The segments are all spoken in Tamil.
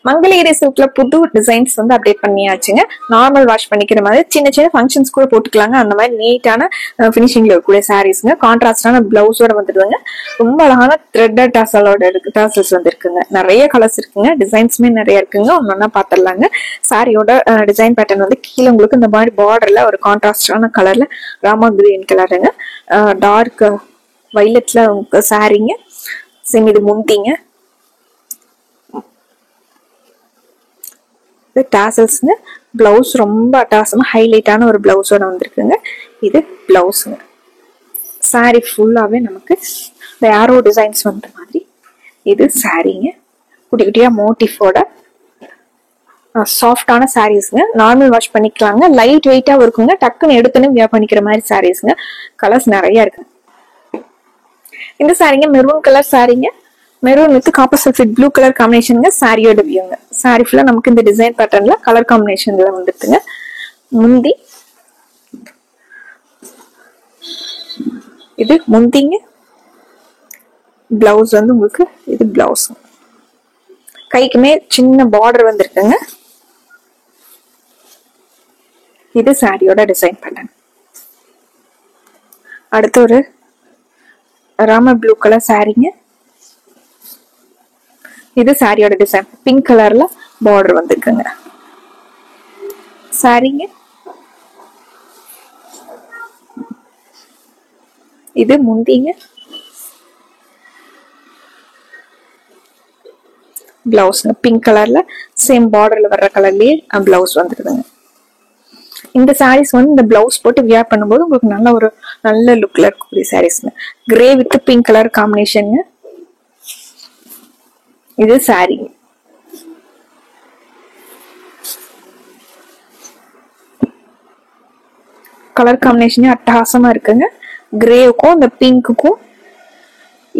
மங்களகிரி சில்க்ல புது டிசைன்ஸ் வந்து அப்டேட் பண்ணியாச்சுங்க. நார்மல் வாஷ் பண்ணிக்கிற மாதிரி சின்ன சின்ன ஃபங்க்ஷன்ஸ் கூட போட்டுக்கலாங்க. அந்த மாதிரி நீட்டான ஃபினிஷிங்ல இருக்கக்கூடிய சாரீஸ்ங்க. கான்ட்ராஸ்டான பிளவுஸோட வந்துடுதுங்க. ரொம்ப அழகான த்ரெட்டட் டாசல்ஸ் வந்து இருக்குங்க. நிறைய கலர்ஸ் இருக்குங்க. டிசைன்ஸுமே நிறைய இருக்குங்க. ஒன்னொன்னா பாத்திரலாங்க. சாரியோட டிசைன் பேட்டர்ன் வந்து கீழே உங்களுக்கு இந்த மாதிரி பார்டர்ல ஒரு கான்ட்ராஸ்டான கலர்ல ராமா கிரீன் கலருங்க, டார்க் வைலட்ல சாரீங்க. சேம் இது முந்திங்க. டாசல்ஸ்ங்க. பிளவுஸ் ரொம்ப அட்டாசமா ஹைலைட்டான ஒரு பிளவுஸோட வந்திருக்குங்க. இது பிளவுஸுங்க. சாரி ஃபுல்லாவே நமக்கு ஆரோ டிசைன்ஸ் வந்த மாதிரி இது சாரீங்க. குட்டி குட்டியா மோட்டிஃபோட சாஃப்டான சாரீஸ்ங்க. நார்மல் வாஷ் பண்ணிக்கலாங்க. லைட் வெயிட்டா இருக்குங்க. டக்குன்னு எடுத்துன்னு வியர் பண்ணிக்கிற மாதிரி சாரீஸ்ங்க. கலர்ஸ் நிறைய இருக்கு. இந்த சாரீங்க மெரூன் கலர் சாரீங்க. Maroon with copper sulphate blue colour காம்பினேஷனுங்க. சாரியோட வியூங்க. சாரி ஃபுல்லா நமக்கு இந்த டிசைன் பேட்டர்ன்ல கலர் காம்பினேஷன்ல வந்துருக்குங்க. முந்தி இது முந்திங்க. பிளவுஸ் வந்து உங்களுக்கு இது பிளவுஸ். கைக்குமே சின்ன பார்டர் வந்திருக்குங்க. இது சாரியோட டிசைன் பேட்டர்ன். அடுத்து ஒரு ராம ப்ளூ கலர் சாரீங்க. இது சாரியோட டிசைன். பிங்க் கலர்ல பார்டர் வந்திருக்குங்க. சாரீங்க. இது முந்திங்க. பிளவுஸ்ங்க. பிங்க் கலர்ல சேம் பார்டர்ல வர்ற கலர்லயே பிளவுஸ் வந்துருதுங்க. இந்த சாரீஸ் வந்து இந்த பிளவுஸ் போட்டு வியர் பண்ணும்போது உங்களுக்கு நல்ல லுக்ல இருக்கக்கூடிய சாரீஸ்ங்க. Grey with pink colour combination. இது சாரி. கலர் காம்பினேஷன் அட்டகாசமா இருக்குங்க. கிரேவுக்கும் இந்த பிங்க்குக்கும்.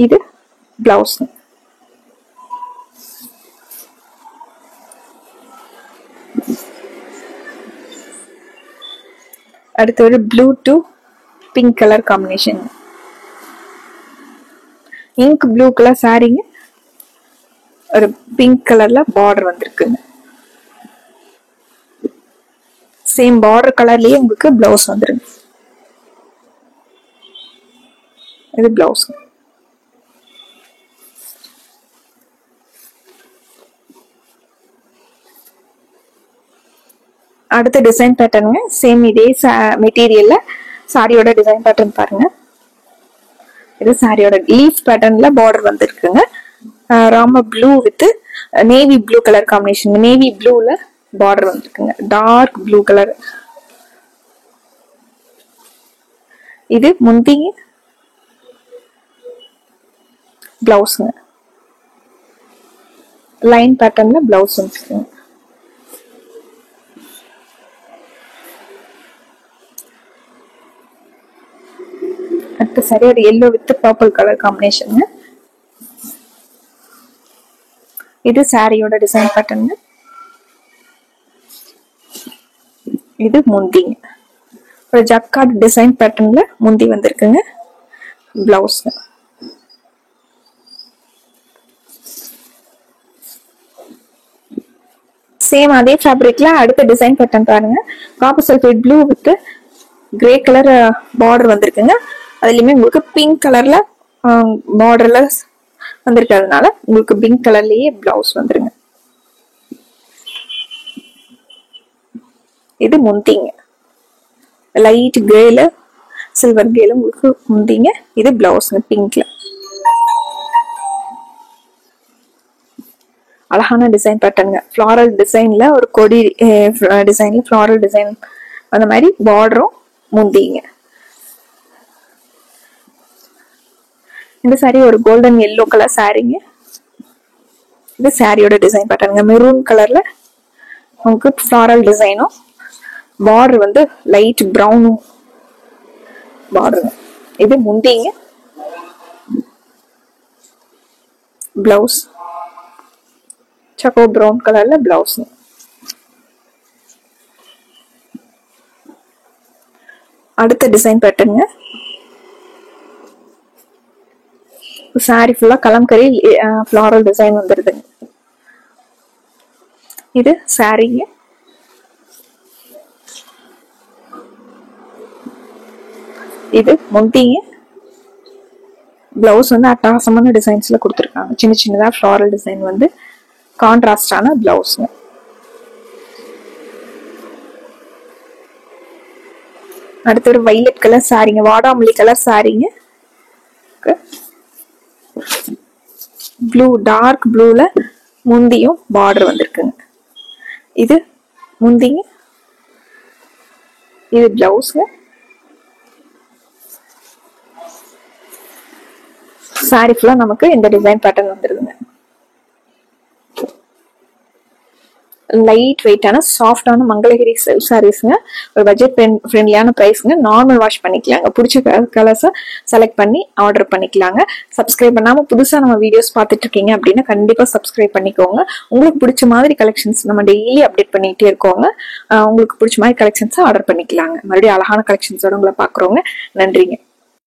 இது பிளவுஸ். அடுத்து ஒரு blue to pink colour combination. Ink blue colour சாரீங்க. ஒரு பிங்க் கலர்ல பார்டர் வந்திருக்குங்க. சேம் பார்டர் கலர்லயே உங்களுக்கு பிளவுஸ் வந்துருங்க. இது பிளவுஸ். அடுத்த டிசைன் பேட்டர்னுங்க. சேம் இதே மெட்டீரியல்ல சாரியோட டிசைன் பேட்டர்ன் பாருங்க. இது சாரியோட லீஃப் பேட்டர்ன்ல பார்டர் வந்திருக்குங்க. Rama blue with navy blue colour combination. Navy ப்ளூல பார்டர் வந்திருக்குங்க. Dark blue colour. இது முந்திங்க. பிளவுஸ்ங்க. லைன் பேட்டர்ன்ல பிளவுஸ் வந்துருக்குங்க. அடுத்த சரியோட yellow with purple colour combination. இது சாரியோட டிசைன் பேட்டர்ன். இது முந்திங்க. ஒரு ஜக்கார்ட் டிசைன் பேட்டர்ன்ல முந்தி வந்திருக்குங்க. பிளவுஸ். சேம் அதே ஃபேப்ரிக்ல அடுத்த டிசைன் பேட்டர்ன் பாருங்க. Copper sulphate blue with grey colour border வந்திருக்குங்க. அதுலயுமே உங்களுக்கு பிங்க் கலர்ல பார்டர்ல வந்திருக்கிறதுனால உங்களுக்கு பிங்க் கலர்லயே பிளவுஸ் வந்துருங்க. இது முந்திங்க. லைட் கிரேல சில்வர் கிரேல உங்களுக்கு முந்திங்க. இது பிளவுஸ்ங்க. பிங்க்ல அழகான டிசைன் பேட்டர்னுங்க. ஃபிளாரல் டிசைன்ல ஒரு கொடி டிசைன்ல ஃபிளாரல் டிசைன் அந்த மாதிரி பார்டரும் முந்திங்க. இந்த சாரி ஒரு கோல்டன் எல்லோ கலர் சாரிங்க. இது சாரியோட டிசைன் பேட்டர்னுங்க. மெரூன் கலர்ல உங்களுக்கு ஃபிளாரல் டிசைனும் பார்டர் வந்து லைட் பிரவுன் பார்டர். இது முந்திங்க. பிளவுஸ் சக்கோ பிரவுன் கலர்ல பிளவுஸ். அடுத்த டிசைன் பேட்டர்னுங்க. சாரி ஃபுல்லா கலம்கரி ஃபிளாரல் டிசைன் வந்துருதுங்க. இது சாரீங்க. இது முந்திங்க. பிளவுஸ் வந்து அட்டகாசமான டிசைன்ஸ்ல கொடுத்துருக்காங்க. சின்ன சின்னதா ஃப்ளாரல் டிசைன் வந்து கான்ட்ராஸ்டான பிளவுஸ்ங்க. அடுத்து ஒரு வைலட் கலர் சாரீங்க, வாடாமல்லி கலர் சாரீங்க. ப்ளூ, டார்க் ப்ளூல முந்தியும் பார்டர் வந்திருக்குங்க. இது முந்திங்க, இது பிளவுஸ்ங்க. சாரி ஃபுல்லா நமக்கு இந்த டிசைன் பேட்டர்ன் வந்துருதுங்க. லைட் வெயிட்டான சாஃப்டான மங்களகிரி சில்க் சாரீஸ்ங்க. ஒரு பட்ஜெட் ஃப்ரெண்ட்லியான பிரைஸ்ங்க. நார்மல் வாஷ் பண்ணிக்கலாங்க. பிடிச்ச கலர்ஸை செலக்ட் பண்ணி ஆர்டர் பண்ணிக்கலாங்க. சப்ஸ்கிரைப் பண்ணாம புதுசா நம்ம வீடியோஸ் பார்த்துட்டு இருக்கீங்க அப்படின்னா கண்டிப்பா சப்ஸ்கிரைப் பண்ணிக்கோங்க. உங்களுக்கு பிடிச்ச மாதிரி கலெக்ஷன்ஸ் நம்ம டெய்லி அப்டேட் பண்ணிட்டே இருக்கோங்க. உங்களுக்கு பிடிச்ச மாதிரி கலெக்ஷன்ஸ் ஆர்டர் பண்ணிக்கலாங்க. மறுபடியும் அழகான கலெக்ஷன்ஸோட உங்களை பாக்குறோங்க. நன்றிங்க.